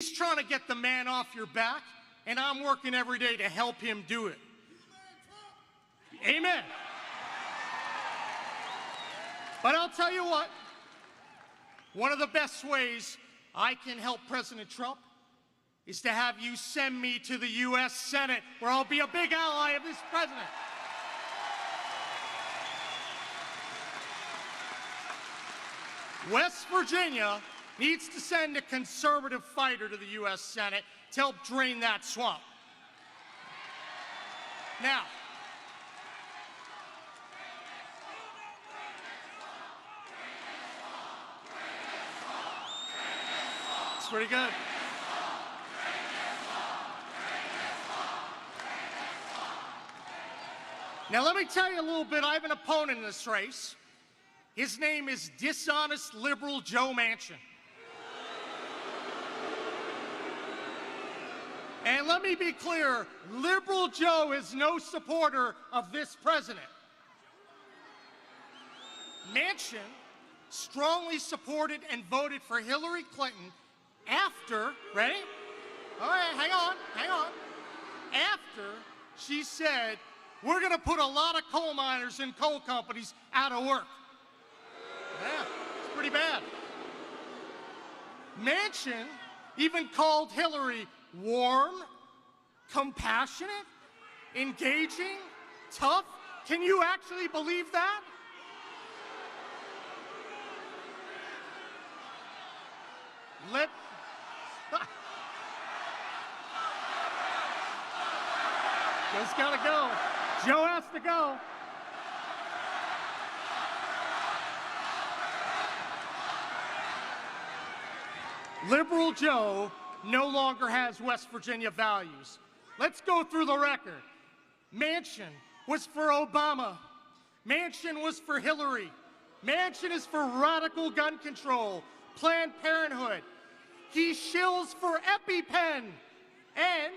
He's trying to get the man off your back, and I'm working every day to help him do it. Amen. But I'll tell you what, one of the best ways I can help President Trump is to have you send me to the U.S. Senate, where I'll be a big ally of this president. West Virginia needs to send a conservative fighter to the U.S. Senate to help drain that swamp. Now, it's pretty good. Now, let me tell you a little bit. I have an opponent in this race. His name is dishonest liberal Joe Manchin. And let me be clear, liberal Joe is no supporter of this president. Manchin strongly supported and voted for Hillary Clinton after, ready? All right, hang on. After she said, we're going to put a lot of coal miners and coal companies out of work. Yeah, it's pretty bad. Manchin even called Hillary warm, compassionate, engaging, tough. Can you actually believe that? Joe's got to go. Joe has to go. Liberal Joe no longer has West Virginia values. Let's go through the record. Manchin was for Obama. Manchin was for Hillary. Manchin is for radical gun control, Planned Parenthood. He shills for EpiPen. And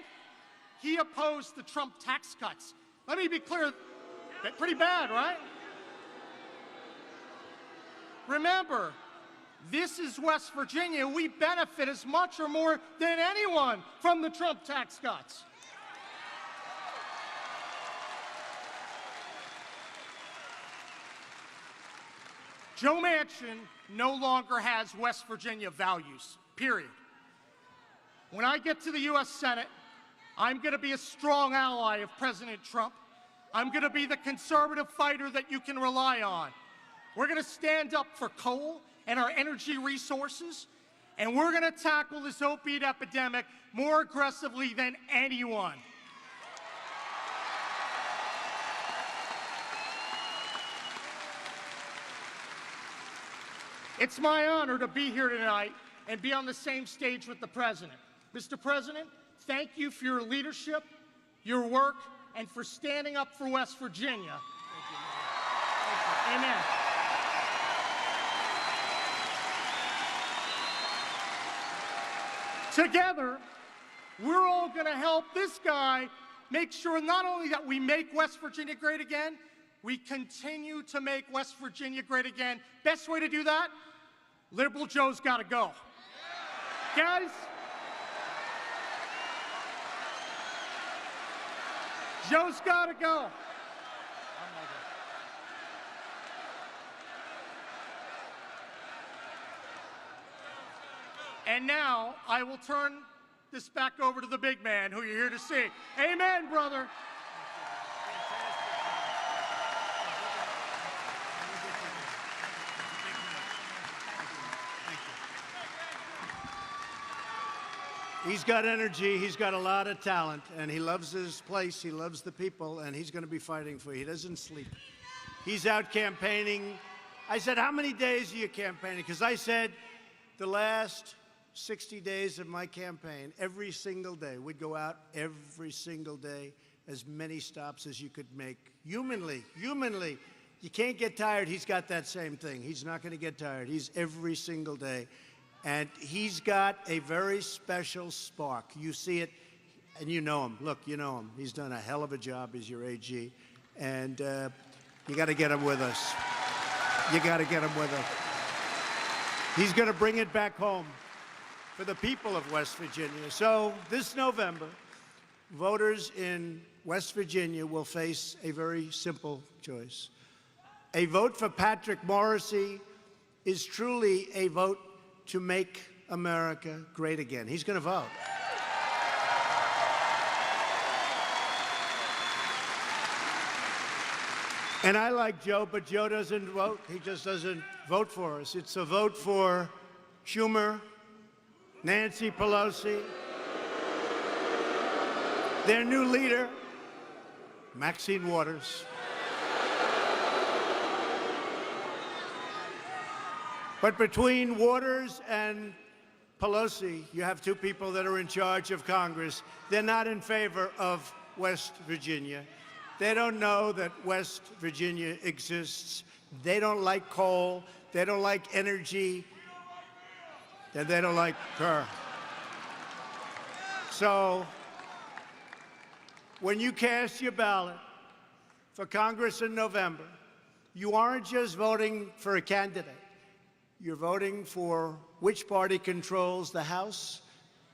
he opposed the Trump tax cuts. Let me be clear, that's pretty bad, right? Remember, this is West Virginia. We benefit as much or more than anyone from the Trump tax cuts. Joe Manchin no longer has West Virginia values, period. When I get to the U.S. Senate, I'm going to be a strong ally of President Trump. I'm going to be the conservative fighter that you can rely on. We're going to stand up for coal and our energy resources, and we're going to tackle this opiate epidemic more aggressively than anyone. It's my honor to be here tonight and be on the same stage with the President. Mr. President, thank you for your leadership, your work, and for standing up for West Virginia. Thank you. Amen. Together, we're all going to help this guy make sure not only that we make West Virginia great again, we continue to make West Virginia great again. Best way to do that? Liberal Joe's got to go. Guys, Joe's got to go. And now I will turn this back over to the big man who you're here to see. Amen, brother. He's got energy, he's got a lot of talent, and he loves his place, he loves the people, and he's going to be fighting for you. He doesn't sleep. He's out campaigning. I said, how many days are you campaigning? Because I said the last 60 days of my campaign, every single day, we'd go out every single day, as many stops as you could make. Humanly. You can't get tired. He's got that same thing. He's not going to get tired. He's every single day. And he's got a very special spark. You see it, and you know him. Look, you know him. He's done a hell of a job as your AG. And you got to get him with us. You got to get him with us. He's going to bring it back home for the people of West Virginia. So this November, voters in West Virginia will face a very simple choice. A vote for Patrick Morrisey is truly a vote to make America great again. He's going to vote. And I like Joe, but Joe doesn't vote. He just doesn't vote for us. It's a vote for Schumer, Nancy Pelosi, their new leader, Maxine Waters. But between Waters and Pelosi, you have two people that are in charge of Congress. They're not in favor of West Virginia. They don't know that West Virginia exists. They don't like coal. They don't like energy. And they don't like her. So when you cast your ballot for Congress in November, you aren't just voting for a candidate. You're voting for which party controls the House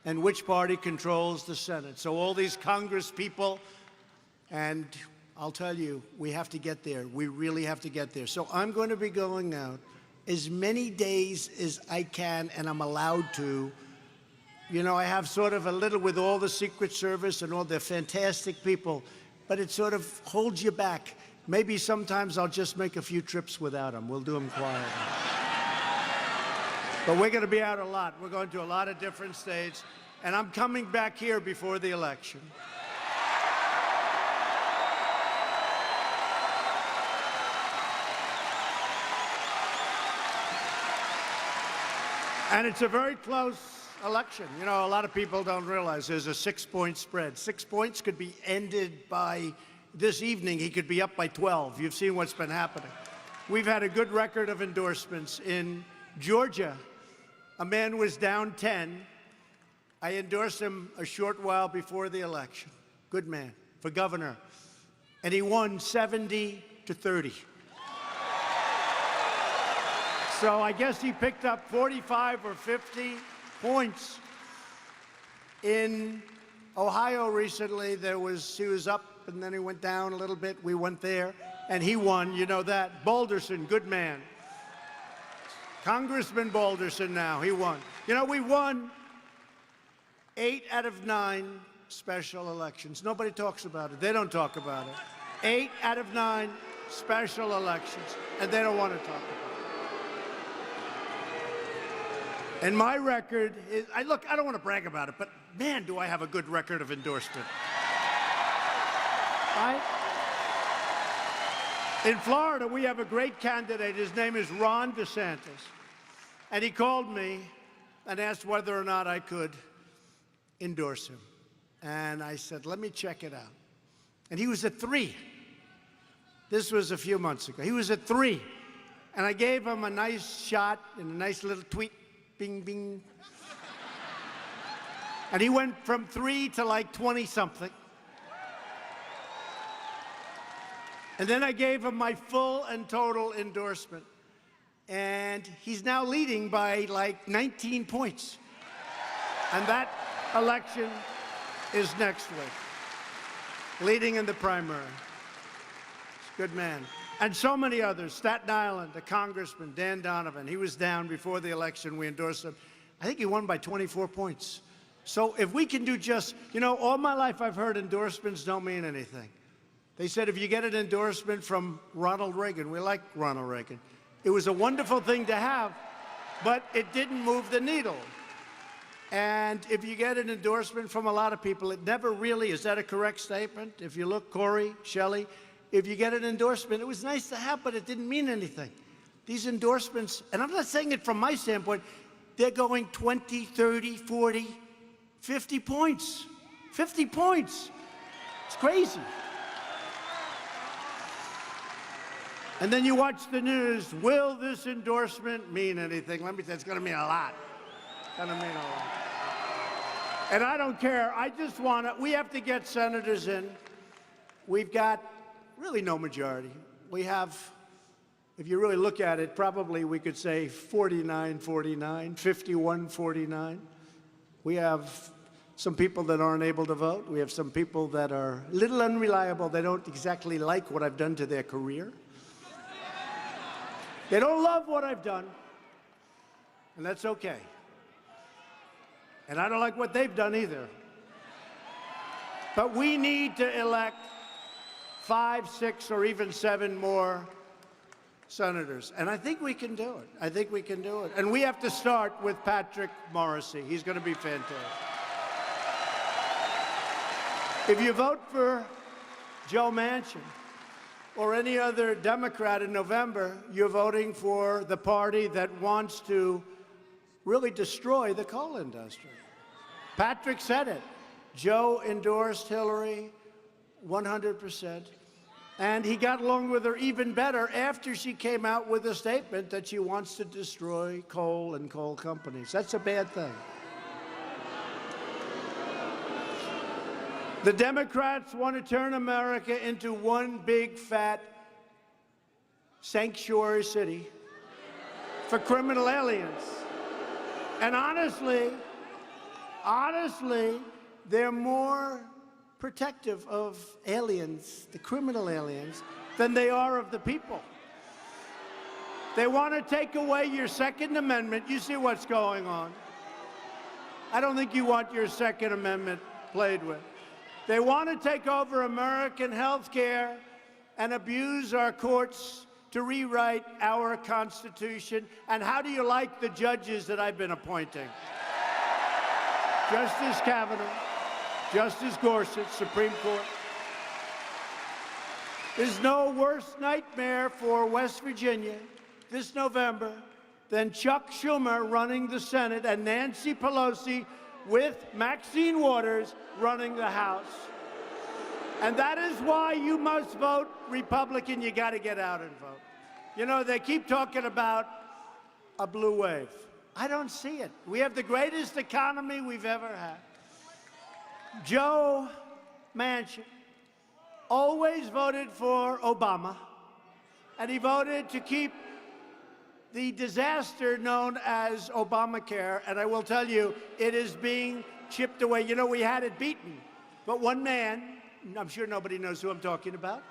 and which party controls the Senate. So all these Congress people, and I'll tell you, we have to get there. We really have to get there. So I'm going to be going out as many days as I can, and I'm allowed to. You know, I have sort of a little with all the Secret Service and all the fantastic people, but it sort of holds you back. Maybe sometimes I'll just make a few trips without them. We'll do them quietly. But we're going to be out a lot. We're going to a lot of different states, and I'm coming back here before the election. And it's a very close election. You know, a lot of people don't realize there's a 6-point spread. 6 points could be ended by this evening. He could be up by 12. You've seen what's been happening. We've had a good record of endorsements. In Georgia, a man was down 10. I endorsed him a short while before the election. Good man, for governor. And he won 70-30. So I guess he picked up 45 or 50 points. In Ohio recently, he was up, and then he went down a little bit. We went there, and he won. You know that. Balderson, good man. Congressman Balderson now, he won. You know, we won 8 out of 9 special elections. Nobody talks about it. They don't talk about it. 8 out of 9 special elections, and they don't want to talk about it. And my record is, I don't want to brag about it, but man, do I have a good record of endorsement. In Florida, we have a great candidate. His name is Ron DeSantis. And he called me and asked whether or not I could endorse him. And I said, let me check it out. And he was at 3. This was a few months ago. He was at 3. And I gave him a nice shot and a nice little tweet. Bing, bing. And he went from 3 to like 20-something. And then I gave him my full and total endorsement. And he's now leading by like 19 points. And that election is next week. Leading in the primary. He's a good man. And so many others. Staten Island, the congressman, Dan Donovan. He was down before the election. We endorsed him. I think he won by 24 points. So if we can do just, you know, all my life I've heard endorsements don't mean anything. They said if you get an endorsement from Ronald Reagan, we like Ronald Reagan. It was a wonderful thing to have, but it didn't move the needle. And if you get an endorsement from a lot of people, it never really, is that a correct statement? If you look, Corey, Shelley, if you get an endorsement, it was nice to have, but it didn't mean anything. These endorsements, and I'm not saying it from my standpoint, they're going 20, 30, 40, 50 points. 50 points. It's crazy. And then you watch the news. Will this endorsement mean anything? Let me tell you, it's going to mean a lot. It's going to mean a lot. And I don't care. I just want to, we have to get senators in. We've got really no majority. We have, if you really look at it, probably we could say 49-49, 51-49. We have some people that aren't able to vote. We have some people that are a little unreliable. They don't exactly like what I've done to their career. They don't love what I've done, and that's okay. And I don't like what they've done either. But we need to elect 5, 6, or even 7 more senators. And I think we can do it. I think we can do it. And we have to start with Patrick Morrisey. He's going to be fantastic. If you vote for Joe Manchin or any other Democrat in November, you're voting for the party that wants to really destroy the coal industry. Patrick said it. Joe endorsed Hillary 100%. And he got along with her even better after she came out with a statement that she wants to destroy coal and coal companies. That's a bad thing. The Democrats want to turn America into one big, fat sanctuary city for criminal aliens. And honestly, they're more protective of aliens, the criminal aliens, than they are of the people. They want to take away your Second Amendment. You see what's going on. I don't think you want your Second Amendment played with. They want to take over American health care and abuse our courts to rewrite our Constitution. And how do you like the judges that I've been appointing? Justice Kavanaugh, Justice Gorsuch, Supreme Court. There's no worse nightmare for West Virginia this November than Chuck Schumer running the Senate and Nancy Pelosi with Maxine Waters running the House. And that is why you must vote Republican. You got to get out and vote. You know, they keep talking about a blue wave. I don't see it. We have the greatest economy we've ever had. Joe Manchin always voted for Obama, and he voted to keep the disaster known as Obamacare, and I will tell you, it is being chipped away. You know, we had it beaten, but one man, I'm sure nobody knows who I'm talking about,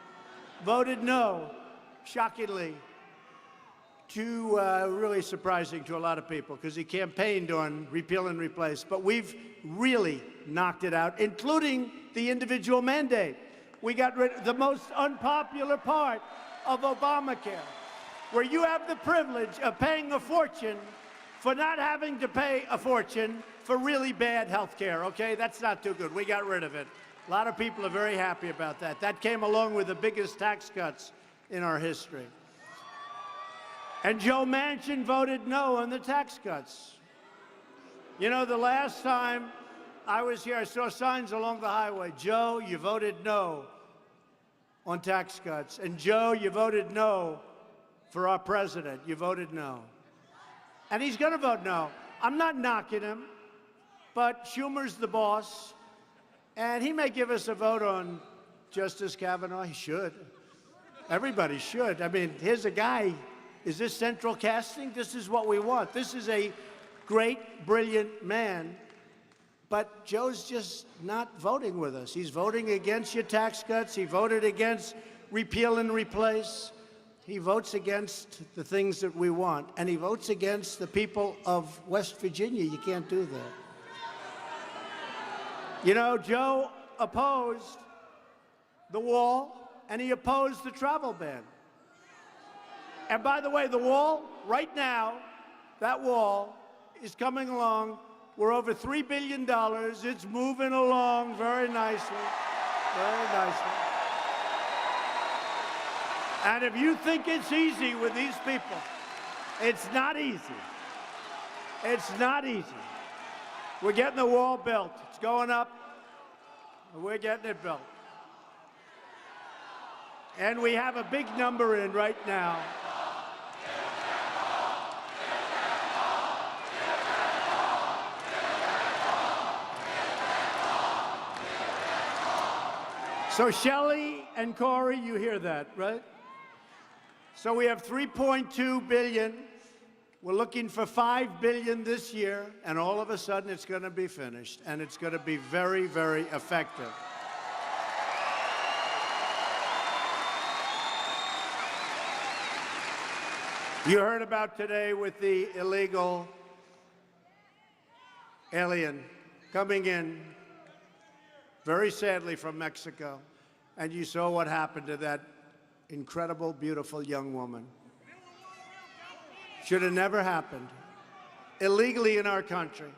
voted no, shockingly, really surprising to a lot of people, because he campaigned on repeal and replace. But we've really knocked it out, including the individual mandate. We got rid of the most unpopular part of Obamacare, where you have the privilege of paying a fortune for not having to pay a fortune for really bad health care, okay? That's not too good. We got rid of it. A lot of people are very happy about that. That came along with the biggest tax cuts in our history. And Joe Manchin voted no on the tax cuts. You know, the last time I was here, I saw signs along the highway. Joe, you voted no on tax cuts. And Joe, you voted no for our president. You voted no. And he's going to vote no. I'm not knocking him, but Schumer's the boss. And he may give us a vote on Justice Kavanaugh. He should. Everybody should. I mean, here's a guy. Is this central casting? This is what we want. This is a great, brilliant man. But Joe's just not voting with us. He's voting against your tax cuts. He voted against repeal and replace. He votes against the things that we want. And he votes against the people of West Virginia. You can't do that. You know, Joe opposed the wall, and he opposed the travel ban. And by the way, the wall, right now, that wall is coming along. We're over $3 billion. It's moving along very nicely, very nicely. And if you think it's easy with these people, it's not easy. It's not easy. We're getting the wall built. It's going up. We're getting it built. And we have a big number in right now. So Shelley and Corey, you hear that, right? So we have $3.2 billion We're looking for $5 billion this year, and all of a sudden it's going to be finished, and it's going to be very, very effective. You heard about today with the illegal alien coming in, very sadly, from Mexico, and you saw what happened to that incredible, beautiful young woman. Should have never happened. Illegally in our country.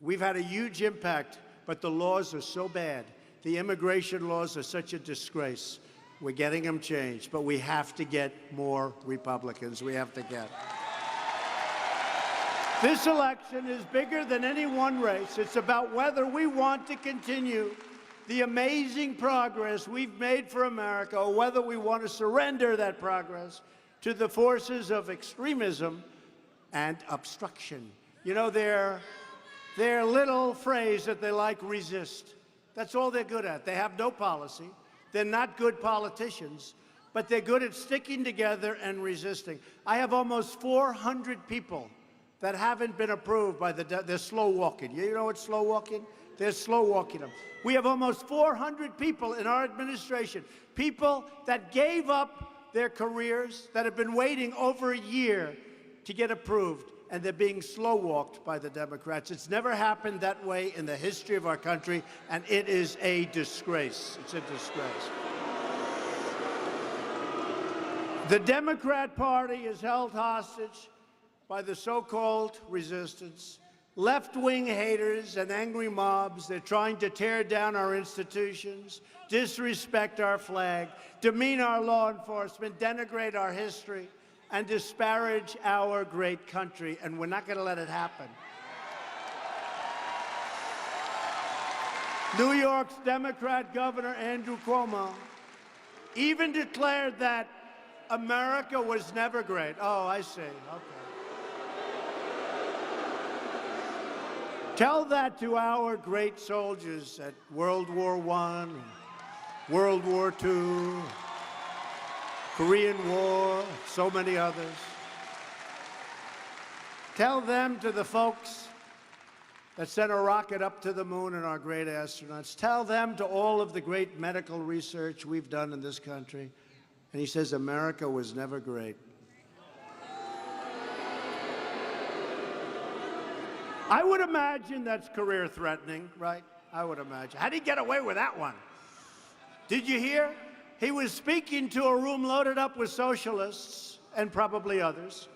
We've had a huge impact, but the laws are so bad. The immigration laws are such a disgrace. We're getting them changed, but we have to get more Republicans. We have to get. This election is bigger than any one race. It's about whether we want to continue the amazing progress we've made for America, or whether we want to surrender that progress to the forces of extremism and obstruction. You know, their little phrase that they like, resist. That's all they're good at. They have no policy. They're not good politicians, but they're good at sticking together and resisting. I have almost 400 people that haven't been approved by they're slow walking. You know what's slow walking? They're slow walking them. We have almost 400 people in our administration, people that gave up their careers, that have been waiting over a year to get approved, and they're being slow walked by the Democrats. It's never happened that way in the history of our country, and it is a disgrace. It's a disgrace. The Democrat Party is held hostage by the so-called resistance, left-wing haters and angry mobs. They're trying to tear down our institutions, disrespect our flag, demean our law enforcement, denigrate our history, and disparage our great country, and we're not going to let it happen. New York's Democrat Governor Andrew Cuomo even declared that America was never great. Oh, I see. Okay. Tell that to our great soldiers at World War I, and World War II, Korean War, so many others. Tell them, to the folks that sent a rocket up to the moon and our great astronauts. Tell them, to all of the great medical research we've done in this country. And he says, America was never great. I would imagine that's career-threatening, right? I would imagine. How did he get away with that one? Did you hear? He was speaking to a room loaded up with socialists and probably others.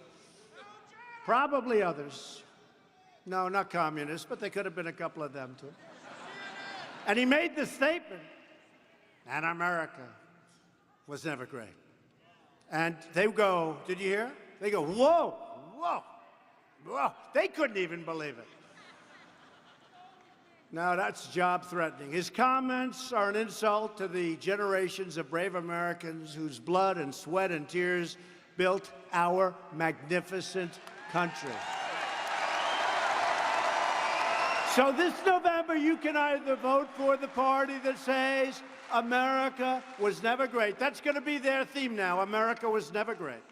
Probably others. No, not communists, but there could have been a couple of them, too. And he made the statement, and America was never great. And they go, did you hear? They go, whoa, whoa, whoa. They couldn't even believe it. No, that's job-threatening. His comments are an insult to the generations of brave Americans whose blood and sweat and tears built our magnificent country. So this November, you can either vote for the party that says America was never great. That's going to be their theme now. America was never great.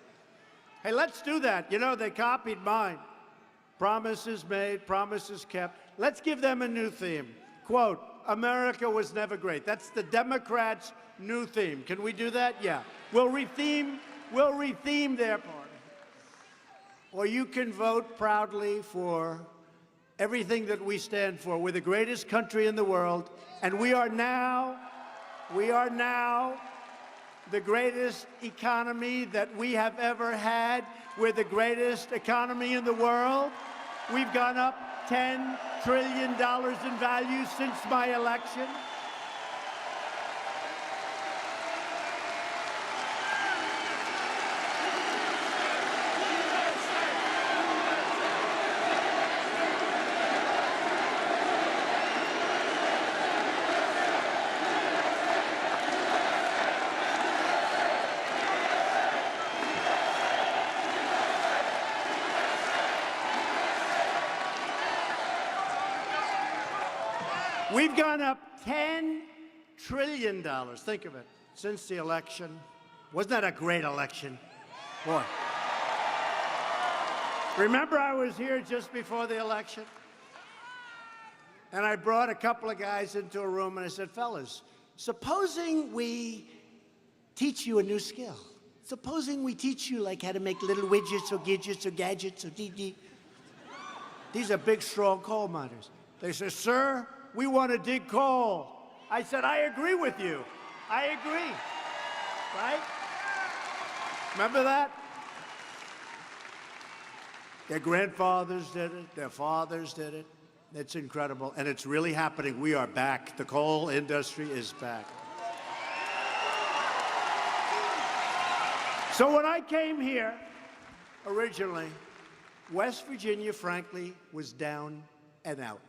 Hey, let's do that. You know, they copied mine. Promises made, promises kept. Let's give them a new theme. Quote, America was never great. That's the Democrats' new theme. Can we do that? Yeah. We'll retheme their party. Or you can vote proudly for everything that we stand for. We're the greatest country in the world, and we are now the greatest economy that we have ever had. We're the greatest economy in the world. We've gone up $10 trillion in value since my election. We've gone up $10 trillion. Think of it. Since the election. Wasn't that a great election? Boy. Remember I was here just before the election? And I brought a couple of guys into a room and I said, fellas, supposing we teach you a new skill. Supposing we teach you like how to make little widgets or gadgets or gadgets or dee. These are big, strong coal miners. They said, sir, we want to dig coal. I said, I agree with you. I agree. Right? Remember that? Their grandfathers did it. Their fathers did it. It's incredible. And it's really happening. We are back. The coal industry is back. So when I came here originally, West Virginia, frankly, was down and out.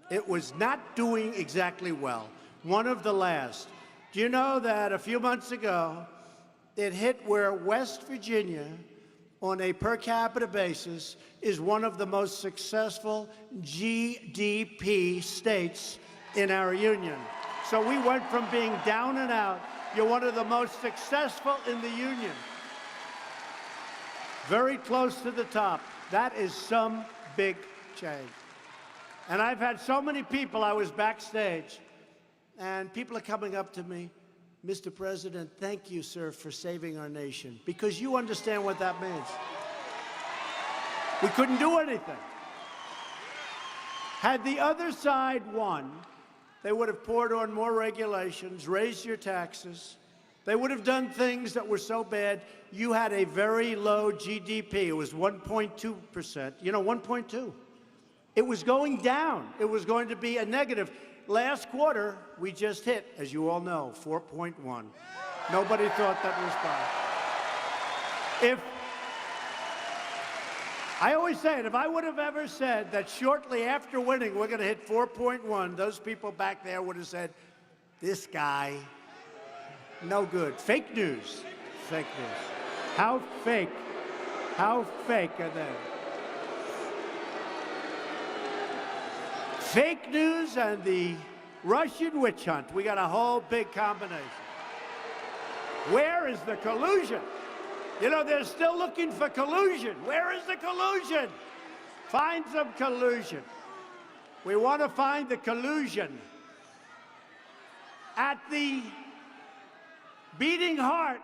It was not doing exactly well. One of the last. Do you know that a few months ago, it hit where West Virginia, on a per capita basis, is one of the most successful GDP states in our union. So we went from being down and out. You're one of the most successful in the union. Very close to the top. That is some big change. And I've had so many people, I was backstage, and people are coming up to me, Mr. President, thank you, sir, for saving our nation, because you understand what that means. We couldn't do anything. Had the other side won, they would have poured on more regulations, raised your taxes. They would have done things that were so bad. You had a very low GDP. It was 1.2%. You know, 1.2. It was going down. It was going to be a negative. Last quarter, we just hit, as you all know, 4.1. Nobody thought that was bad. I always say it, if I would have ever said that shortly after winning we're going to hit 4.1, those people back there would have said, this guy, no good. Fake news. Fake news. How fake are they? Fake news and the Russian witch hunt. We got a whole big combination. Where is the collusion? You know, they're still looking for collusion. Where is the collusion? Find some collusion. We want to find the collusion. At the beating heart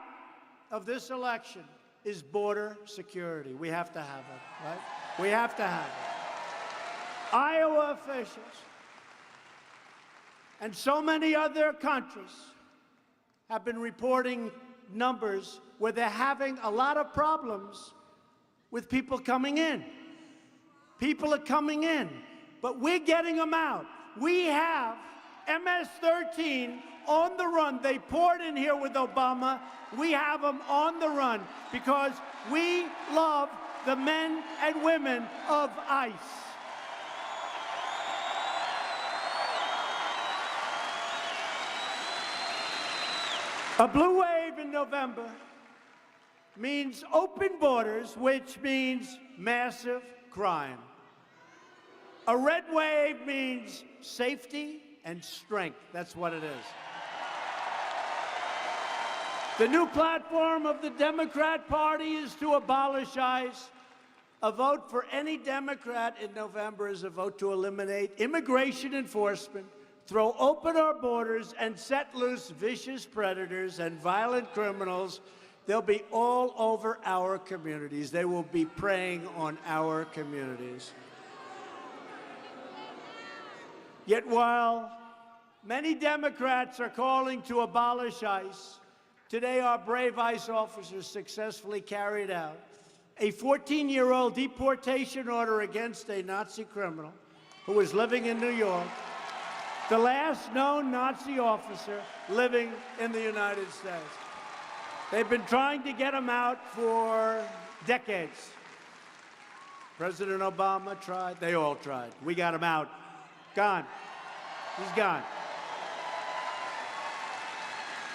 of this election is border security. We have to have it, right? We have to have it. Iowa officials and so many other countries have been reporting numbers where they're having a lot of problems with people coming in. People are coming in, but we're getting them out. We have MS-13 on the run. They poured in here with Obama. We have them on the run because we love the men and women of ICE. A blue wave in November means open borders, which means massive crime. A red wave means safety and strength. That's what it is. The new platform of the Democrat Party is to abolish ICE. A vote for any Democrat in November is a vote to eliminate immigration enforcement, throw open our borders, and set loose vicious predators and violent criminals. They'll be all over our communities. They will be preying on our communities. Yet while many Democrats are calling to abolish ICE, today our brave ICE officers successfully carried out a 14-year-old deportation order against a Nazi criminal who was living in New York, the last known Nazi officer living in the United States. They've been trying to get him out for decades. President Obama tried. They all tried. We got him out. Gone. He's gone.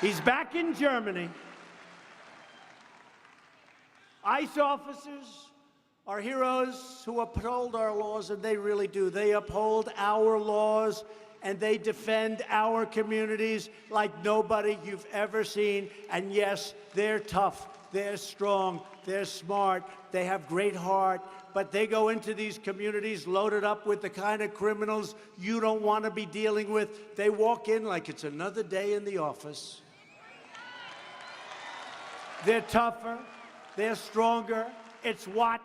He's back in Germany. ICE officers are heroes who uphold our laws, and they really do. They uphold our laws, and they defend our communities like nobody you've ever seen. And yes, they're tough, they're strong, they're smart, they have great heart, but they go into these communities loaded up with the kind of criminals you don't want to be dealing with. They walk in like it's another day in the office. They're tougher, they're stronger. It's what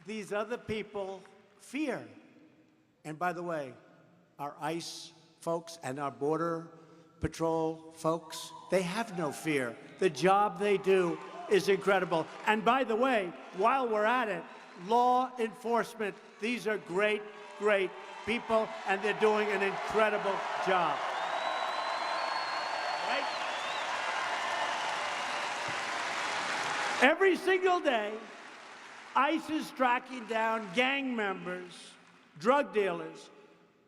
these other people fear. And by the way, our ICE folks and our Border Patrol folks, they have no fear. The job they do is incredible. And by the way, while we're at it, law enforcement, these are great, great people, and they're doing an incredible job. Right? Every single day, ICE is tracking down gang members, drug dealers,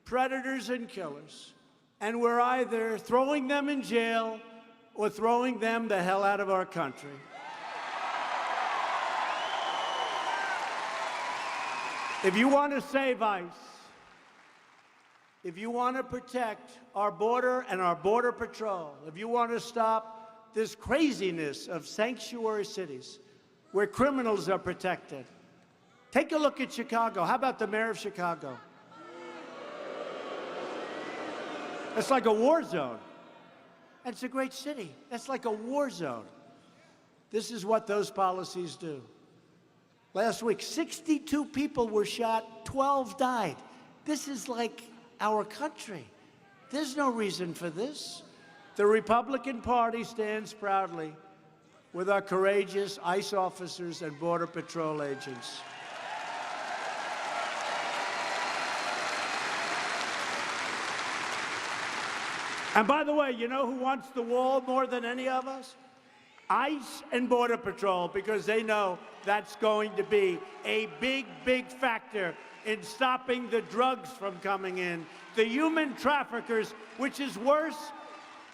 predators and killers, and we're either throwing them in jail or throwing them the hell out of our country. If you want to save ICE, if you want to protect our border and our Border Patrol, if you want to stop this craziness of sanctuary cities where criminals are protected, take a look at Chicago. How about the mayor of Chicago? It's like a war zone. And it's a great city. That's like a war zone. This is what those policies do. Last week, 62 people were shot, 12 died. This is like our country. There's no reason for this. The Republican Party stands proudly with our courageous ICE officers and Border Patrol agents. And by the way, you know who wants the wall more than any of us? ICE and Border Patrol, because they know that's going to be a big, big factor in stopping the drugs from coming in, the human traffickers, which is worse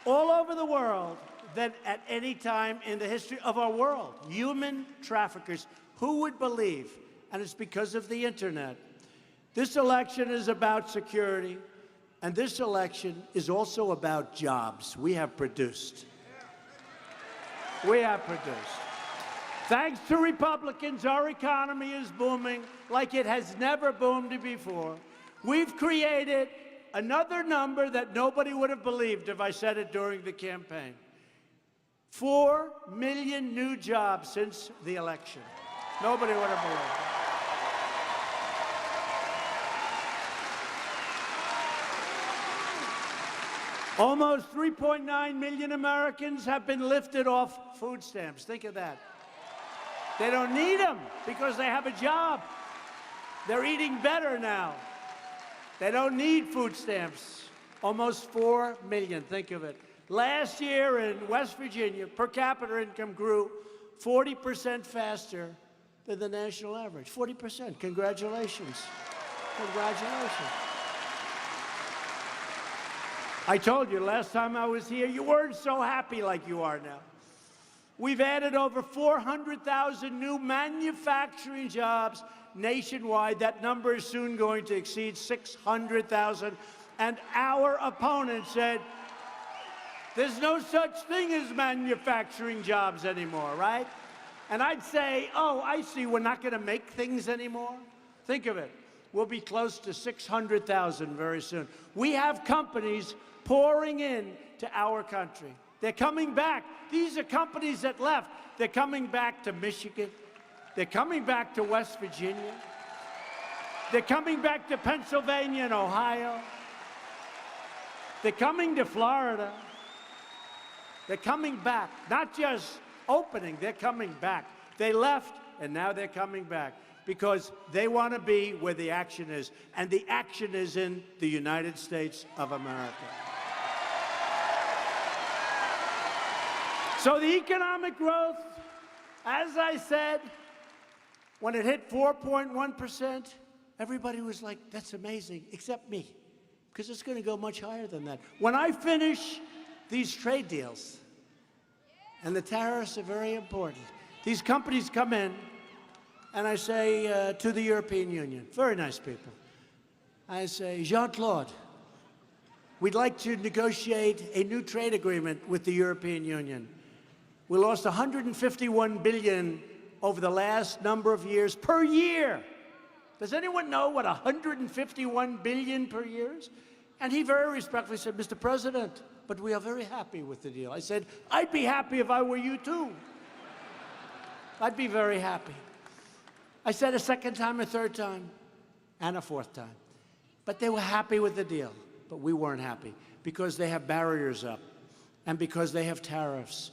all over the world than at any time in the history of our world. Human traffickers. Who would believe? And it's because of the internet. This election is about security, and this election is also about jobs we have produced. We have produced. Thanks to Republicans, our economy is booming like it has never boomed before. We've created another number that nobody would have believed if I said it during the campaign. 4 million new jobs since the election. Nobody would have believed it. Almost 3.9 million Americans have been lifted off food stamps. Think of that. They don't need them because they have a job. They're eating better now. They don't need food stamps. Almost 4 million, think of it. Last year in West Virginia, per capita income grew 40% faster than the national average. 40%. Congratulations. Congratulations. I told you last time I was here, you weren't so happy like you are now. We've added over 400,000 new manufacturing jobs nationwide. That number is soon going to exceed 600,000. And our opponent said, there's no such thing as manufacturing jobs anymore, right? And I'd say, oh, I see, we're not going to make things anymore. Think of it. We'll be close to 600,000 very soon. We have companies pouring in to our country. They're coming back. These are companies that left. They're coming back to Michigan. They're coming back to West Virginia. They're coming back to Pennsylvania and Ohio. They're coming to Florida. They're coming back. Not just opening, they're coming back. They left, and now they're coming back because they want to be where the action is. And the action is in the United States of America. So the economic growth, as I said, when it hit 4.1%, everybody was like, that's amazing, except me, because it's going to go much higher than that. When I finish these trade deals, and the tariffs are very important, these companies come in, and I say to the European Union, very nice people, I say, Jean-Claude, we'd like to negotiate a new trade agreement with the European Union. We lost $151 billion over the last number of years per year. Does anyone know what 151 billion per year is? And he very respectfully said, Mr. President, but we are very happy with the deal. I said, I'd be happy if I were you too. I'd be very happy. I said a second time, a third time, and a fourth time. But they were happy with the deal. But we weren't happy because they have barriers up and because they have tariffs,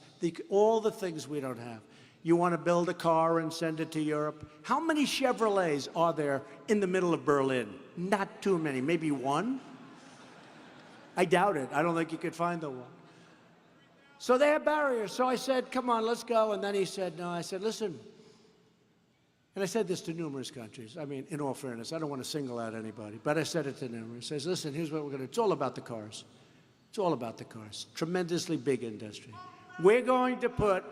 all the things we don't have. You want to build a car and send it to Europe? How many Chevrolets are there in the middle of Berlin? Not too many, maybe one? I doubt it. I don't think you could find the one. So they have barriers. So I said, come on, let's go. And then he said, no. I said, listen. And I said this to numerous countries. I mean, in all fairness, I don't want to single out anybody, but I said it to numerous. I says, listen, here's what we're going to do. It's all about the cars. It's all about the cars. Tremendously big industry. We're going to put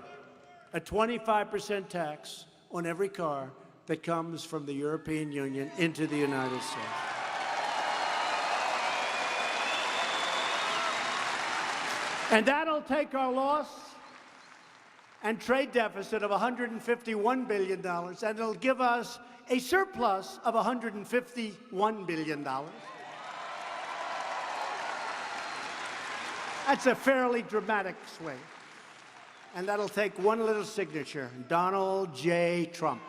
a 25% tax on every car that comes from the European Union into the United States. And that'll take our loss and trade deficit of $151 billion, and it'll give us a surplus of $151 billion. That's a fairly dramatic swing. And that'll take one little signature, Donald J. Trump.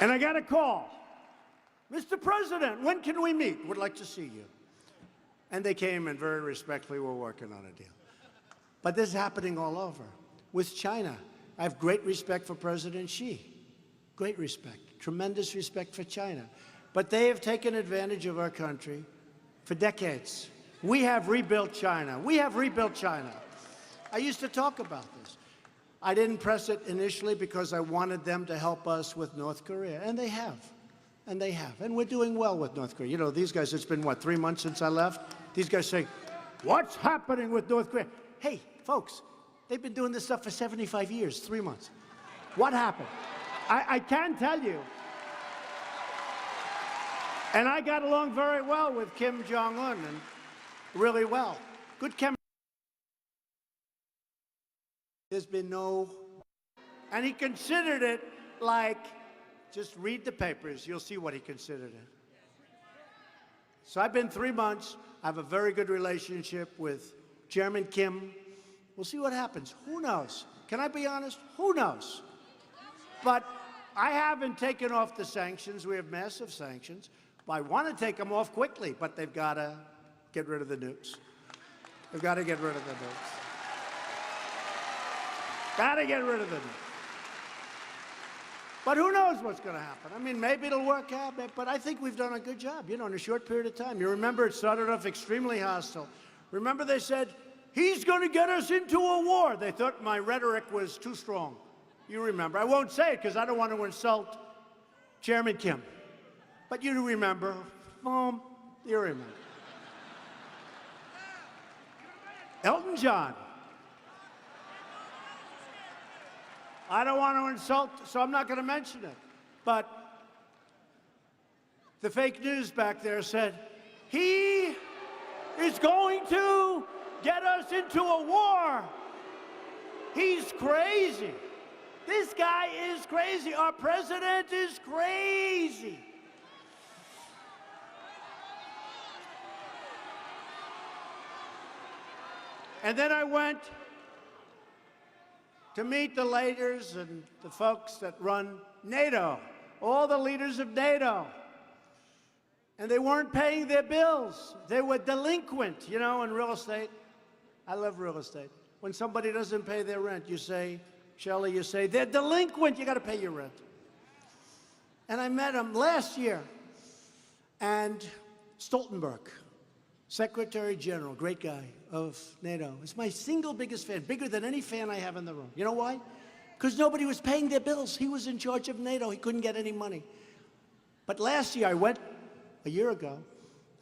And I got a call. Mr. President, when can we meet? Would like to see you. And they came and very respectfully were working on a deal. But this is happening all over. With China, I have great respect for President Xi. Great respect, tremendous respect for China. But they have taken advantage of our country for decades. We have rebuilt China. We have rebuilt China. I used to talk about this. I didn't press it initially because I wanted them to help us with North Korea, and they have. And they have. And we're doing well with North Korea. You know, these guys, it's been, what, 3 months since I left? These guys say, what's happening with North Korea? Hey, folks, they've been doing this stuff for 75 years, 3 months. What happened? I can tell you. And I got along very well with Kim Jong-un, and really well. Good chemistry. There's been no, and he considered it like, just read the papers, you'll see what he considered it. So I've been 3 months. I have a very good relationship with Chairman Kim. We'll see what happens. Who knows? Can I be honest? Who knows? But I haven't taken off the sanctions. We have massive sanctions. I want to take them off quickly, but they've got to get rid of the nukes. They've got to get rid of the nukes. Got to get rid of the nukes. But who knows what's going to happen? I mean, maybe it'll work out, but I think we've done a good job, you know, in a short period of time. You remember it started off extremely hostile. Remember they said, he's going to get us into a war. They thought my rhetoric was too strong. You remember. I won't say it because I don't want to insult Chairman Kim. But you remember. Boom. You remember. Elton John. I don't want to insult, so I'm not going to mention it. But the fake news back there said, he is going to get us into a war. He's crazy. This guy is crazy. Our president is crazy. And then I went to meet the leaders and the folks that run NATO, all the leaders of NATO. And they weren't paying their bills. They were delinquent, you know, in real estate. I love real estate. When somebody doesn't pay their rent, you say, Shelley, you say, they're delinquent, you got to pay your rent. And I met him last year. And Stoltenberg, Secretary General, great guy of NATO, is my single biggest fan, bigger than any fan I have in the room. You know why? Because nobody was paying their bills. He was in charge of NATO. He couldn't get any money. But last year, I went a year ago.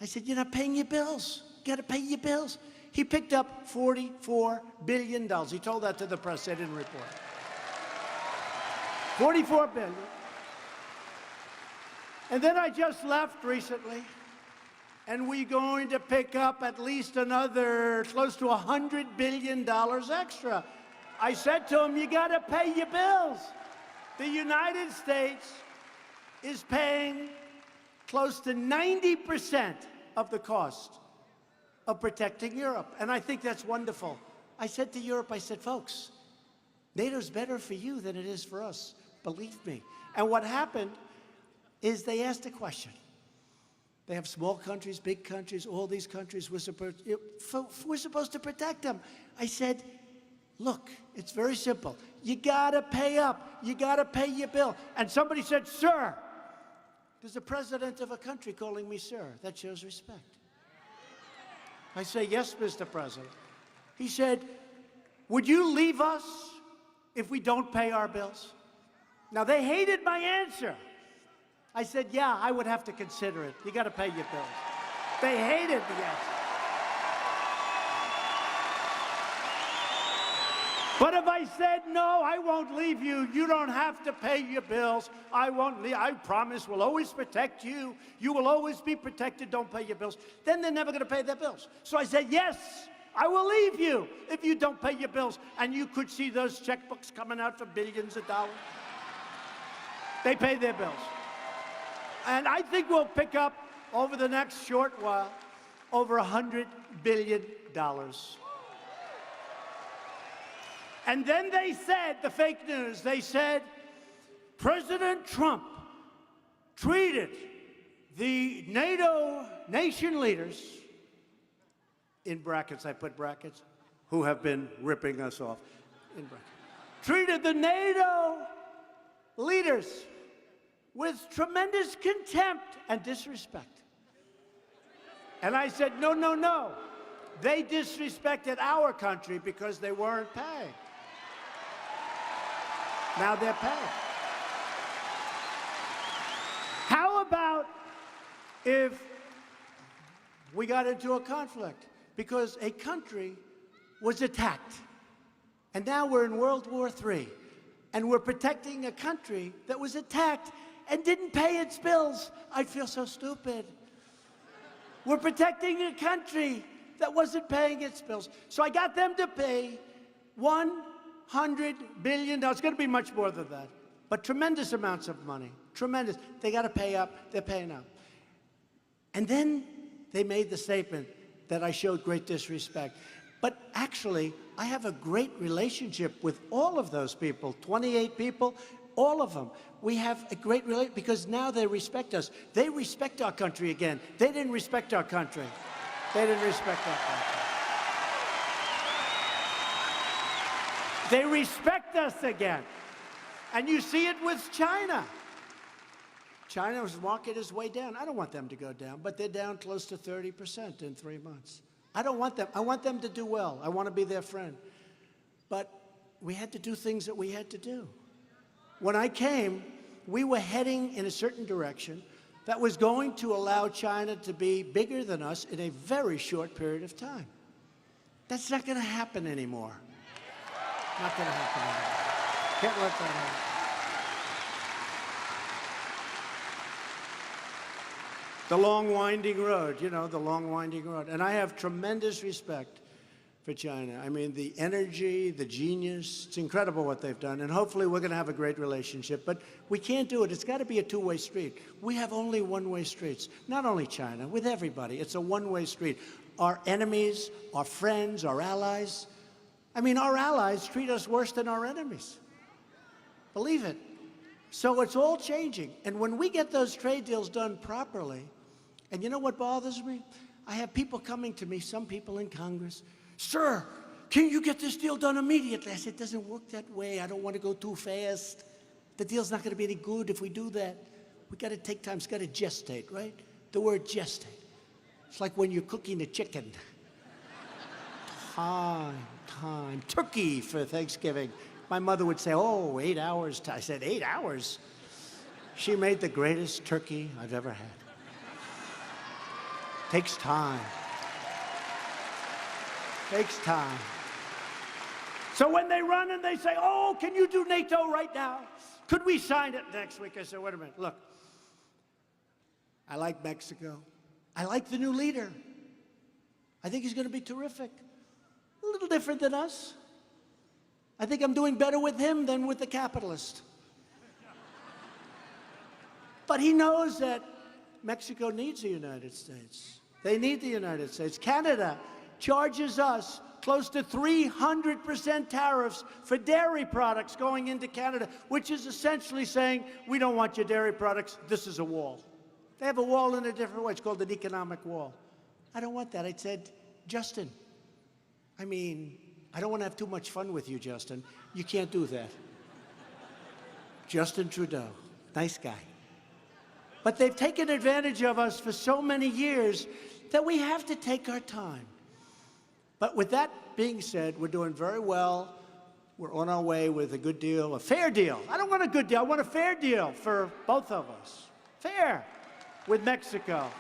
I said, you're not paying your bills. You got to pay your bills. He picked up $44 billion. He told that to the press. They didn't report. $44 billion. And then I just left recently. and we're going to pick up at least another close to $100 billion extra. I said to him, you got to pay your bills. The United States is paying close to 90% of the cost of protecting Europe, and I think that's wonderful. I said to Europe, I said, folks, NATO's better for you than it is for us, believe me. And what happened is they asked a question. They have small countries, big countries, all these countries. We're supposed to protect them. I said, look, it's very simple. You got to pay up. You got to pay your bill. And somebody said, sir, there's a president of a country calling me sir. That shows respect. I say, yes, Mr. President. He said, would you leave us if we don't pay our bills? Now, they hated my answer. I said, yeah, I would have to consider it. You got to pay your bills. They hated the answer. But if I said, no, I won't leave you, you don't have to pay your bills, I won't leave, I promise we'll always protect you, you will always be protected, don't pay your bills, then they're never going to pay their bills. So I said, yes, I will leave you if you don't pay your bills. And you could see those checkbooks coming out for billions of dollars. They pay their bills. And I think we'll pick up, over the next short while, over $100 billion. And then they said, the fake news, they said, President Trump treated the NATO nation leaders, in brackets, I put brackets, who have been ripping us off, in brackets, treated the NATO leaders with tremendous contempt and disrespect. And I said, no, no, no. They disrespected our country because they weren't paying. Now they're paying. How about if we got into a conflict because a country was attacked, and now we're in World War III, and we're protecting a country that was attacked and didn't pay its bills? I'd feel so stupid. We're protecting a country that wasn't paying its bills. So I got them to pay $100 billion. It's going to be much more than that, but tremendous amounts of money. Tremendous. They got to pay up. They're paying up. And then they made the statement that I showed great disrespect. But actually, I have a great relationship with all of those people, 28 people, all of them. We have a great relationship because now they respect us. They respect our country again. They didn't respect our country. They didn't respect our country. They respect us again. And you see it with China. China's market is way down. I don't want them to go down, but they're down close to 30% in 3 months. I don't want them. I want them to do well. I want to be their friend. But we had to do things that we had to do. When I came, we were heading in a certain direction that was going to allow China to be bigger than us in a very short period of time. That's not going to happen anymore. Not going to happen anymore. Can't let that happen. The long winding road, you know, the long winding road. And I have tremendous respect for China. I mean, the energy, the genius, it's incredible what they've done. And hopefully we're going to have a great relationship. But we can't do it. It's got to be a two-way street. We have only one-way streets. Not only China, with everybody. It's a one-way street. Our enemies, our friends, our allies. I mean, our allies treat us worse than our enemies. Believe it. So it's all changing. And when we get those trade deals done properly, and you know what bothers me? I have people coming to me, some people in Congress, sir, can you get this deal done immediately? I said, it doesn't work that way. I don't want to go too fast. The deal's not going to be any good if we do that. We got to take time. It's got to gestate, right? The word gestate. It's like when you're cooking a chicken. Time. Turkey for Thanksgiving. My mother would say, oh, 8 hours. I said, 8 hours? She made the greatest turkey I've ever had. Takes time. Takes time. So when they run and they say, oh, can you do NATO right now? Could we sign it next week? I said, wait a minute, look. I like Mexico. I like the new leader. I think he's going to be terrific. A little different than us. I think I'm doing better with him than with the capitalist. But he knows that Mexico needs the United States. They need the United States. Canada charges us close to 300% tariffs for dairy products going into Canada, which is essentially saying, we don't want your dairy products, this is a wall. They have a wall in a different way. It's called an economic wall. I don't want that. I said, Justin, I don't want to have too much fun with you, Justin. You can't do that. Justin Trudeau, nice guy. But they've taken advantage of us for so many years that we have to take our time. But with that being said, we're doing very well. We're on our way with a good deal, a fair deal. I don't want a good deal. I want a fair deal for both of us. Fair with Mexico.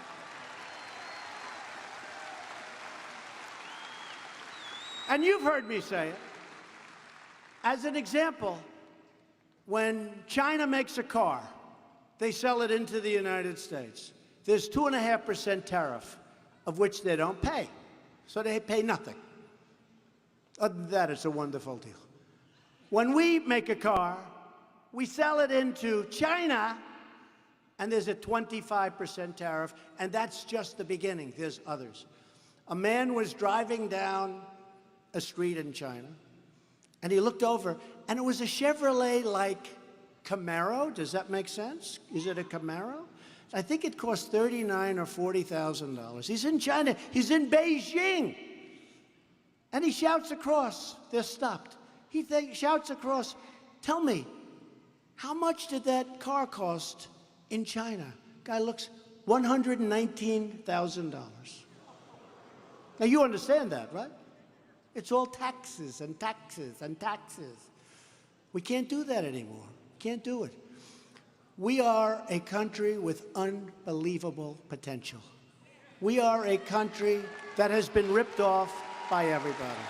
And you've heard me say it. As an example, when China makes a car, they sell it into the United States. There's 2.5% tariff, of which they don't pay. So they pay nothing. Other than that, it's a wonderful deal. When we make a car, we sell it into China, and there's a 25% tariff, and that's just the beginning. There's others. A man was driving down a street in China, and he looked over, and it was a Chevrolet-like Camaro. Does that make sense? Is it a Camaro? I think it cost $39,000 or $40,000. He's in China. He's in Beijing. And he shouts across. They're stopped. He shouts across, tell me, how much did that car cost in China? Guy looks, $119,000. Now, you understand that, right? It's all taxes and taxes and taxes. We can't do that anymore. Can't do it. We are a country with unbelievable potential. We are a country that has been ripped off by everybody.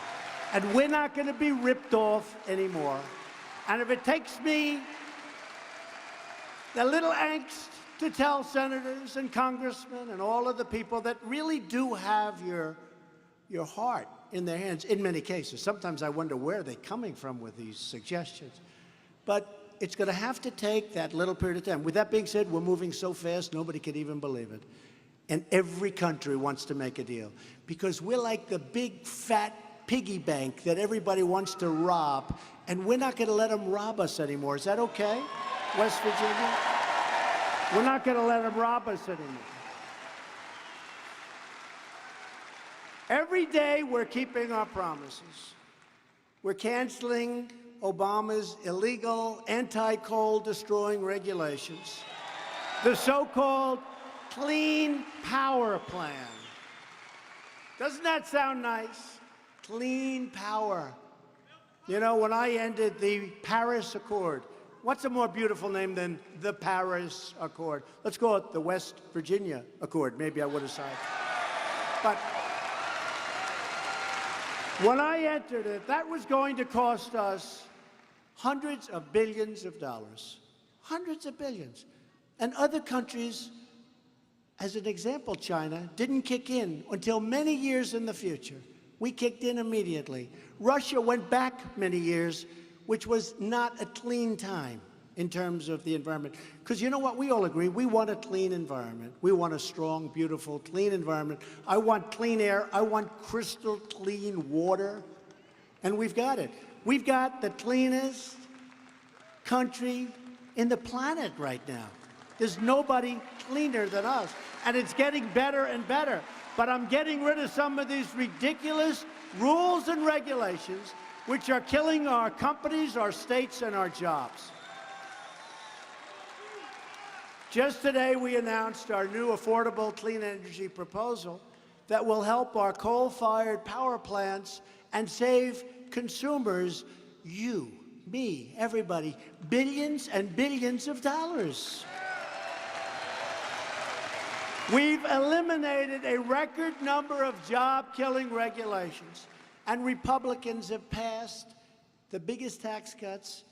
And we're not going to be ripped off anymore. And if it takes me the little angst to tell senators and congressmen and all of the people that really do have your heart in their hands, in many cases. Sometimes I wonder where they're coming from with these suggestions. But it's going to have to take that little period of time. With that being said, we're moving so fast, nobody could even believe it. And every country wants to make a deal. Because we're like the big, fat piggy bank that everybody wants to rob. And we're not going to let them rob us anymore. Is that okay, West Virginia? We're not going to let them rob us anymore. Every day, we're keeping our promises. We're canceling Obama's illegal anti-coal destroying regulations, the so-called Clean Power Plan. Doesn't that sound nice? Clean power. You know, when I ended the Paris Accord, what's a more beautiful name than the Paris Accord? Let's call it the West Virginia Accord. Maybe I would have signed. But when I entered it, that was going to cost us hundreds of billions of dollars. Hundreds of billions. And other countries, as an example, China, didn't kick in until many years in the future. We kicked in immediately. Russia went back many years, which was not a clean time in terms of the environment. Because you know what? We all agree. We want a clean environment. We want a strong, beautiful, clean environment. I want clean air. I want crystal clean water. And we've got it. We've got the cleanest country in the planet right now. There's nobody cleaner than us. And it's getting better and better. But I'm getting rid of some of these ridiculous rules and regulations which are killing our companies, our states, and our jobs. Just today, we announced our new affordable clean energy proposal that will help our coal-fired power plants and save consumers, you, me, everybody, billions and billions of dollars. We've eliminated a record number of job-killing regulations, and Republicans have passed the biggest tax cuts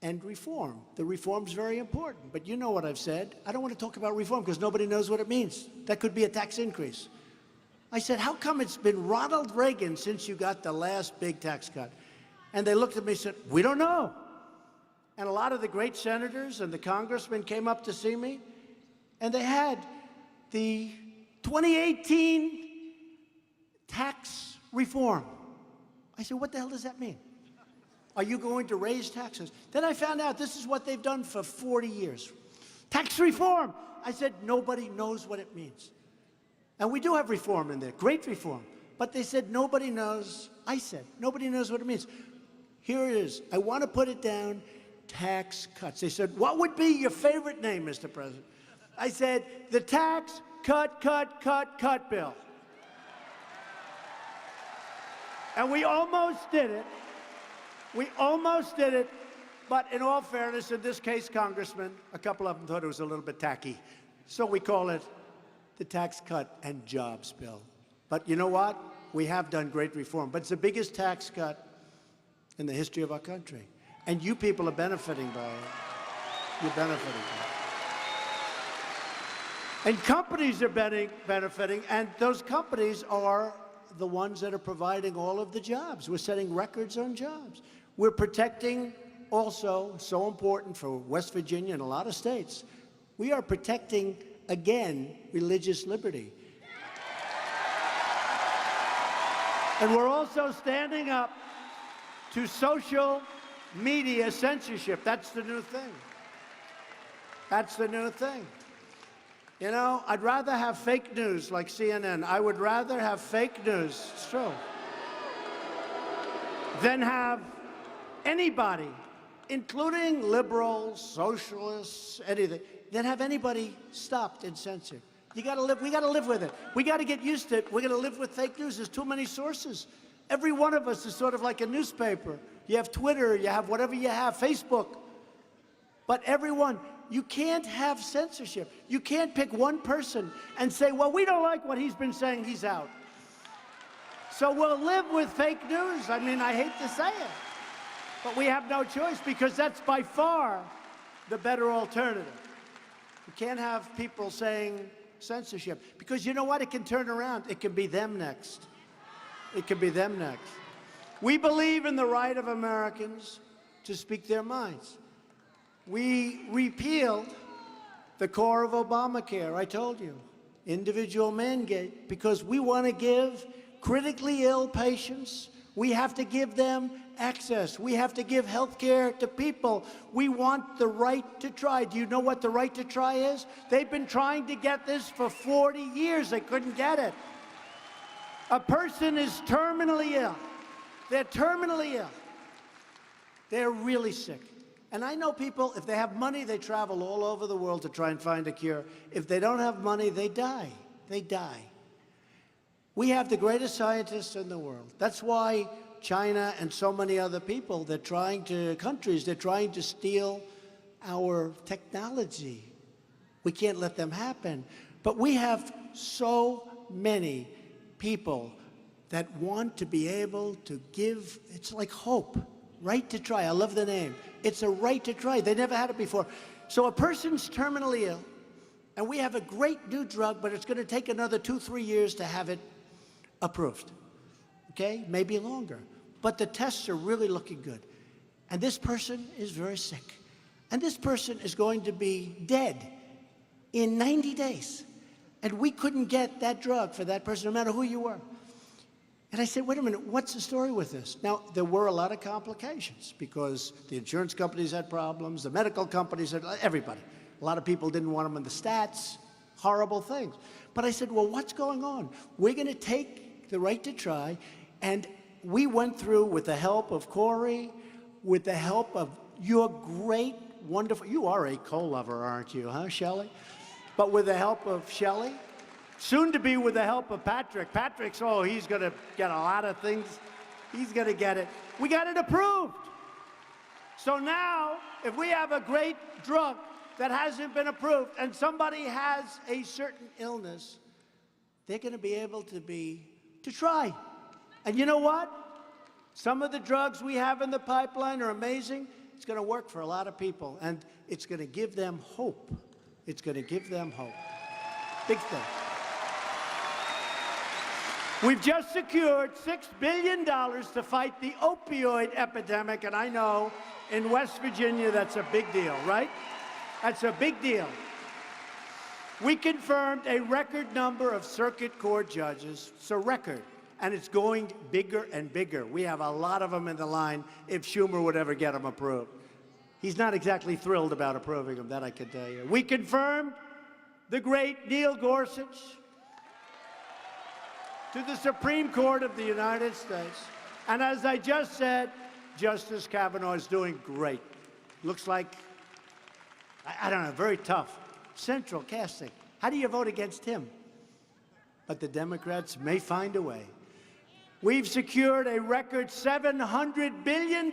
and reform. The reform's very important, but you know what I've said. I don't want to talk about reform because nobody knows what it means. That could be a tax increase. I said, how come it's been Ronald Reagan since you got the last big tax cut? And they looked at me and said, we don't know. And a lot of the great senators and the congressmen came up to see me, and they had the 2018 tax reform. I said, what the hell does that mean? Are you going to raise taxes? Then I found out this is what they've done for 40 years. Tax reform. I said, nobody knows what it means. And we do have reform in there, great reform. But they said, nobody knows. I said, nobody knows what it means. Here it is. I want to put it down, tax cuts. They said, what would be your favorite name, Mr. President? I said, the tax cut bill. And we almost did it. We almost did it. But in all fairness, in this case, Congressman, a couple of them thought it was a little bit tacky. So we call it the Tax Cut and Jobs Bill. But you know what? We have done great reform. But it's the biggest tax cut in the history of our country. And you people are benefiting by it. You're benefiting by it. And companies are benefiting, and those companies are the ones that are providing all of the jobs. We're setting records on jobs. We're protecting also, so important for West Virginia and a lot of states, we are protecting, again, religious liberty. And we're also standing up to social media censorship. That's the new thing. That's the new thing. You know, I'd rather have fake news like CNN. I would rather have fake news, it's true, than have anybody, including liberals, socialists, anything, than have anybody stopped and censored. You gotta live, we gotta live with it. We gotta get used to it. We're gonna live with fake news. There's too many sources. Every one of us is sort of like a newspaper. You have Twitter, you have whatever you have, Facebook. But everyone, you can't have censorship. You can't pick one person and say, well, we don't like what he's been saying, he's out. So we'll live with fake news. I mean, I hate to say it, but we have no choice because that's by far the better alternative. You can't have people saying censorship because you know what? It can turn around. It can be them next. It can be them next. We believe in the right of Americans to speak their minds. We repealed the core of Obamacare, I told you, individual mandate, because we want to give critically ill patients, we have to give them access. We have to give health care to people. We want the right to try. Do you know what the right to try is? They've been trying to get this for 40 years. They couldn't get it. A person is terminally ill. They're terminally ill. They're really sick. And I know people, if they have money, they travel all over the world to try and find a cure. If they don't have money, they die. They die. We have the greatest scientists in the world. That's why China and so many other people, they're trying to steal our technology. We can't let them happen. But we have so many people that want to be able to give, it's like hope. Right to try. I love the name. It's a right to try. They never had it before. So a person's terminally ill, and we have a great new drug, but it's going to take another 2-3 years to have it approved. Okay? Maybe longer. But the tests are really looking good. And this person is very sick. And this person is going to be dead in 90 days. And we couldn't get that drug for that person, no matter who you were. And I said, wait a minute, what's the story with this? Now, there were a lot of complications because the insurance companies had problems, the medical companies had, everybody. A lot of people didn't want them in the stats, horrible things. But I said, well, what's going on? We're going to take the right to try, and we went through, with the help of Corey, with the help of your great, wonderful, you are a co-lover, aren't you, huh, Shelley? But with the help of Shelley, soon to be with the help of Patrick. Patrick's, oh, he's going to get a lot of things. He's going to get it. We got it approved. So now, if we have a great drug that hasn't been approved and somebody has a certain illness, they're going to be able to try. And you know what? Some of the drugs we have in the pipeline are amazing. It's going to work for a lot of people, and it's going to give them hope. It's going to give them hope. Big thing. We've just secured $6 billion to fight the opioid epidemic, and I know in West Virginia that's a big deal, right? That's a big deal. We confirmed a record number of circuit court judges. It's a record, and it's going bigger and bigger. We have a lot of them in the line if Schumer would ever get them approved. He's not exactly thrilled about approving them, that I can tell you. We confirmed the great Neil Gorsuch to the Supreme Court of the United States. And as I just said, Justice Kavanaugh is doing great. Looks like, I don't know, very tough. Central casting. How do you vote against him? But the Democrats may find a way. We've secured a record $700 billion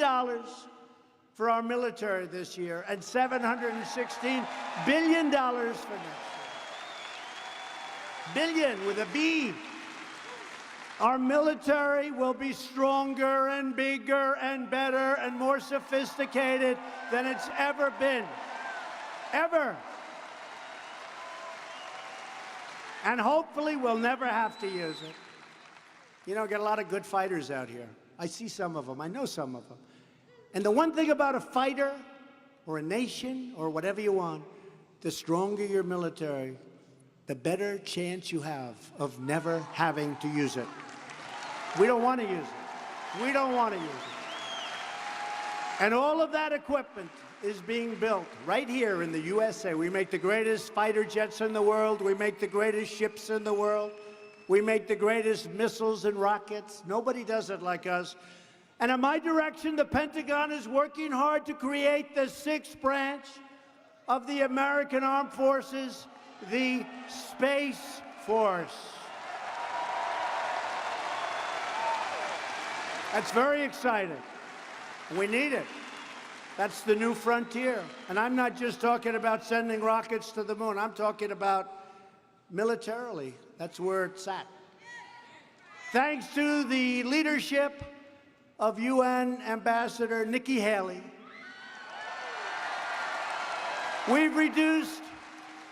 for our military this year and $716 billion for next year. Billion with a B. Our military will be stronger and bigger and better and more sophisticated than it's ever been. Ever. And hopefully we'll never have to use it. You know, get a lot of good fighters out here. I see some of them. I know some of them. And the one thing about a fighter or a nation or whatever you want, the stronger your military, the better chance you have of never having to use it. We don't want to use it. We don't want to use it. And all of that equipment is being built right here in the USA. We make the greatest fighter jets in the world. We make the greatest ships in the world. We make the greatest missiles and rockets. Nobody does it like us. And in my direction, the Pentagon is working hard to create the sixth branch of the American Armed Forces, the Space Force. That's very exciting. We need it. That's the new frontier. And I'm not just talking about sending rockets to the moon. I'm talking about militarily. That's where it's at. Thanks to the leadership of UN Ambassador Nikki Haley, we've reduced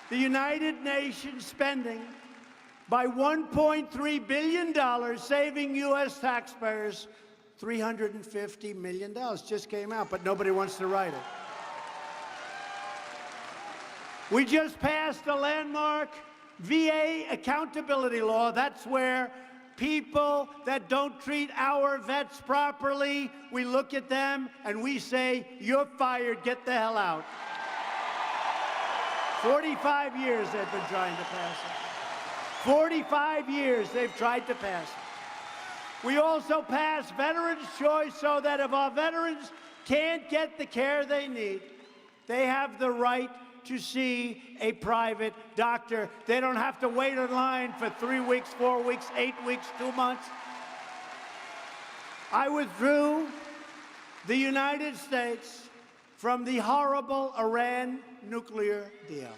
the United Nations spending by $1.3 billion, saving U.S. taxpayers $350 million. Just came out, but nobody wants to write it. We just passed a landmark VA accountability law. That's where people that don't treat our vets properly, we look at them and we say, you're fired, get the hell out. 45 years they've been trying to pass it. 45 years they've tried to pass it. We also passed Veterans' Choice so that if our veterans can't get the care they need, they have the right to see a private doctor. They don't have to wait in line for 3 weeks, 4 weeks, 8 weeks, 2 months. I withdrew the United States from the horrible Iran nuclear deal.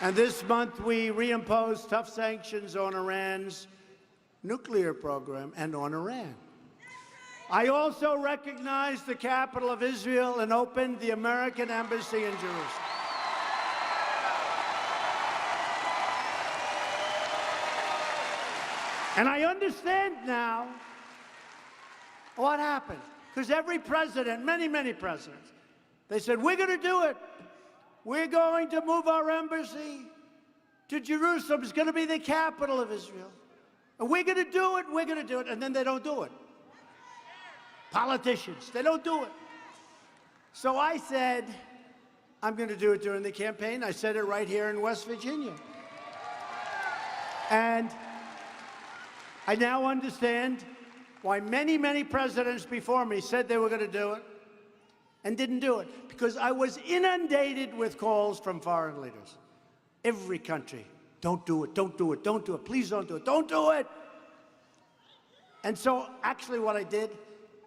And this month, we reimposed tough sanctions on Iran's nuclear program and on Iran. I also recognized the capital of Israel and opened the American embassy in Jerusalem. And I understand now what happened. Because every president, many presidents, they said, we're going to do it. We're going to move our embassy to Jerusalem. It's going to be the capital of Israel. And we're going to do it, we're going to do it. And then they don't do it. Politicians, they don't do it. So I said, I'm going to do it during the campaign. I said it right here in West Virginia. And I now understand why many presidents before me said they were going to do it and didn't do it. Because I was inundated with calls from foreign leaders. Every country, don't do it, don't do it, don't do it, please don't do it, don't do it. And so actually what I did,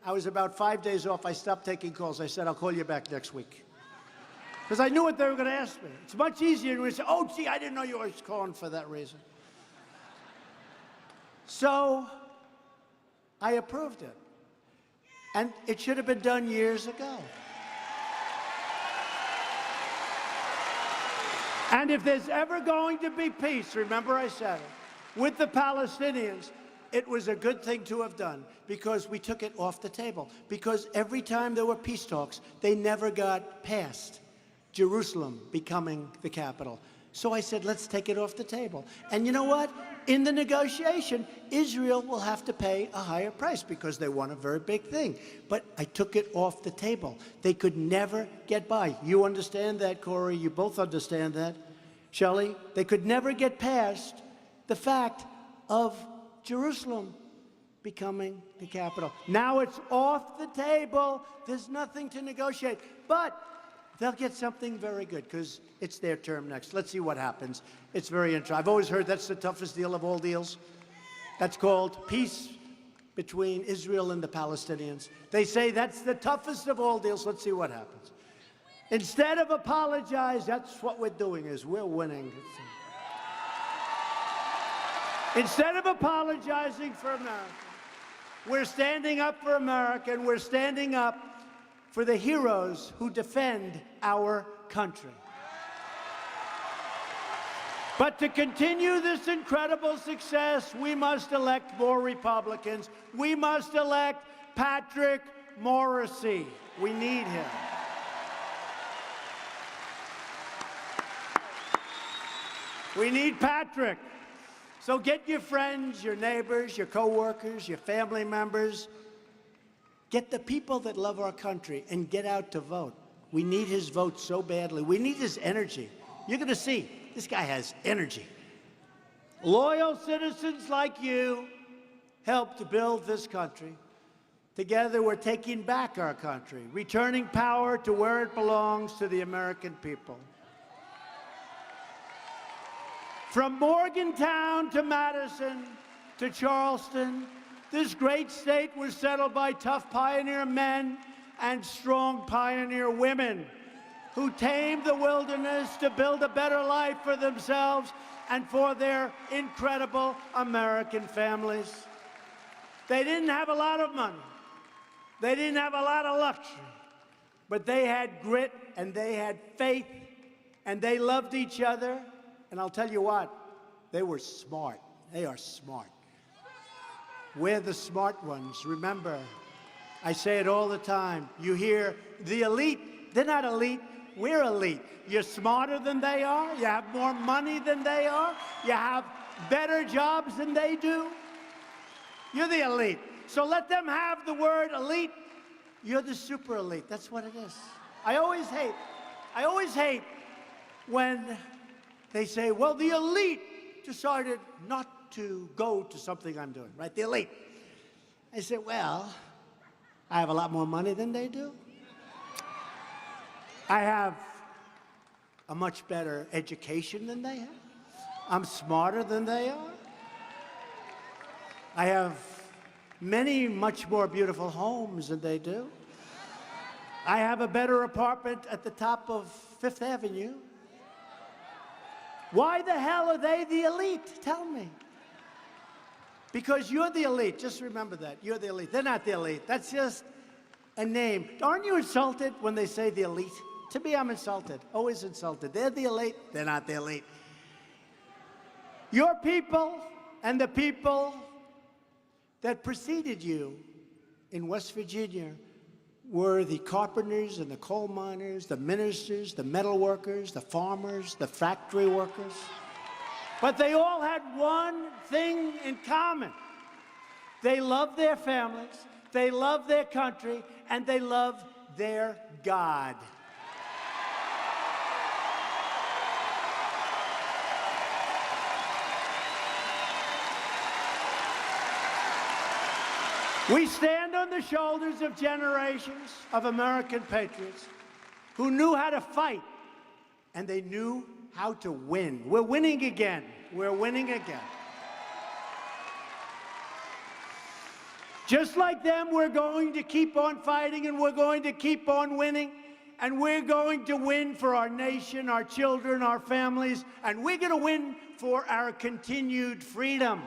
I was about 5 days off. I stopped taking calls. I said, I'll call you back next week. Because I knew what they were going to ask me. It's much easier to say, oh, gee, I didn't know you were calling for that reason. So I approved it. And it should have been done years ago. And if there's ever going to be peace, remember I said it, with the Palestinians, it was a good thing to have done because we took it off the table. Because every time there were peace talks, they never got past Jerusalem becoming the capital. So I said, let's take it off the table. And you know what? In the negotiation, Israel will have to pay a higher price because they want a very big thing. But I took it off the table. They could never get by. You understand that, Corey? You both understand that, Shelley? They could never get past the fact of Jerusalem becoming the capital. Now it's off the table. There's nothing to negotiate. But they'll get something very good because it's their term next. Let's see what happens. It's very interesting. I've always heard that's the toughest deal of all deals. That's called peace between Israel and the Palestinians. They say that's the toughest of all deals. Let's see what happens. Instead of apologize, that's what we're doing is we're winning. Instead of apologizing for America, we're standing up for America, and we're standing up for the heroes who defend our country. But to continue this incredible success, we must elect more Republicans. We must elect Patrick Morrisey. We need him. We need Patrick. So get your friends, your neighbors, your co-workers, your family members. Get the people that love our country and get out to vote. We need his vote so badly. We need his energy. You're going to see, this guy has energy. Loyal citizens like you helped build this country. Together, we're taking back our country, returning power to where it belongs, to the American people. From Morgantown to Madison to Charleston, this great state was settled by tough pioneer men and strong pioneer women who tamed the wilderness to build a better life for themselves and for their incredible American families. They didn't have a lot of money. They didn't have a lot of luxury. But they had grit and they had faith and they loved each other. And I'll tell you what, they were smart. They are smart. We're the smart ones. Remember, I say it all the time. You hear the elite. They're not elite. We're elite. You're smarter than they are. You have more money than they are. You have better jobs than they do. You're the elite. So let them have the word elite. You're the super elite. That's what it is. I always hate when they say, well, the elite decided not to go to something I'm doing, right? The elite. I say, well, I have a lot more money than they do. I have a much better education than they have. I'm smarter than they are. I have many much more beautiful homes than they do. I have a better apartment at the top of Fifth Avenue. Why the hell are they the elite? Tell me. Because you're the elite. Just remember that. You're the elite. They're not the elite. That's just a name. Aren't you insulted when they say the elite? To me, I'm insulted. Always insulted. They're the elite. They're not the elite. Your people and the people that preceded you in West Virginia were the carpenters and the coal miners, the ministers, the metal workers, the farmers, the factory workers. But they all had one thing in common. They loved their families, they loved their country, and they loved their God. We stand on the shoulders of generations of American patriots who knew how to fight, and they knew how to win. We're winning again. We're winning again. Just like them, we're going to keep on fighting, and we're going to keep on winning, and we're going to win for our nation, our children, our families, and we're going to win for our continued freedom.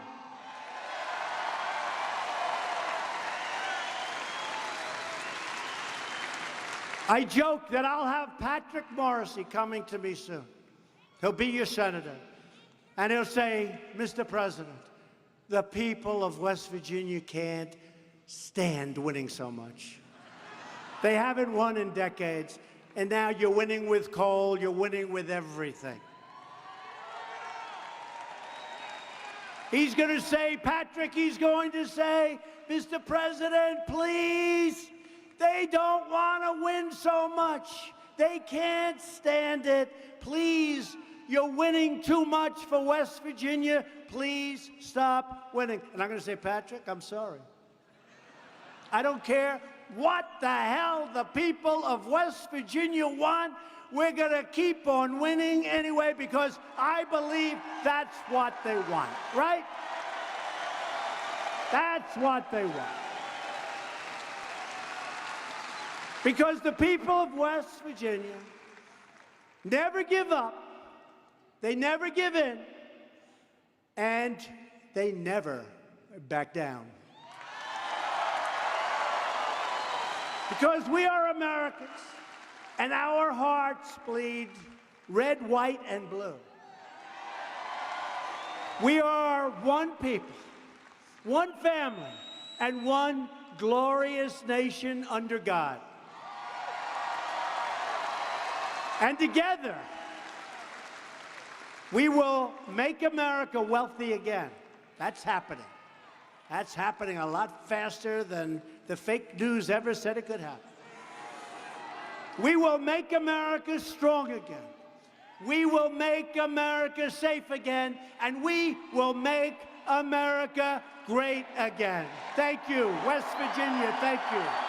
I joke that I'll have Patrick Morrissey coming to me soon. He'll be your senator. And he'll say, Mr. President, the people of West Virginia can't stand winning so much. They haven't won in decades, and now you're winning with coal, you're winning with everything. He's going to say, Patrick, he's going to say, Mr. President, please, they don't want to win so much. They can't stand it. Please, you're winning too much for West Virginia. Please stop winning. And I'm going to say, Patrick, I'm sorry. I don't care what the hell the people of West Virginia want. We're going to keep on winning anyway because I believe that's what they want, right? That's what they want. Because the people of West Virginia never give up, they never give in, and they never back down. Because we are Americans, and our hearts bleed red, white, and blue. We are one people, one family, and one glorious nation under God. And together, we will make America wealthy again. That's happening. That's happening a lot faster than the fake news ever said it could happen. We will make America strong again. We will make America safe again. And we will make America great again. Thank you, West Virginia. Thank you.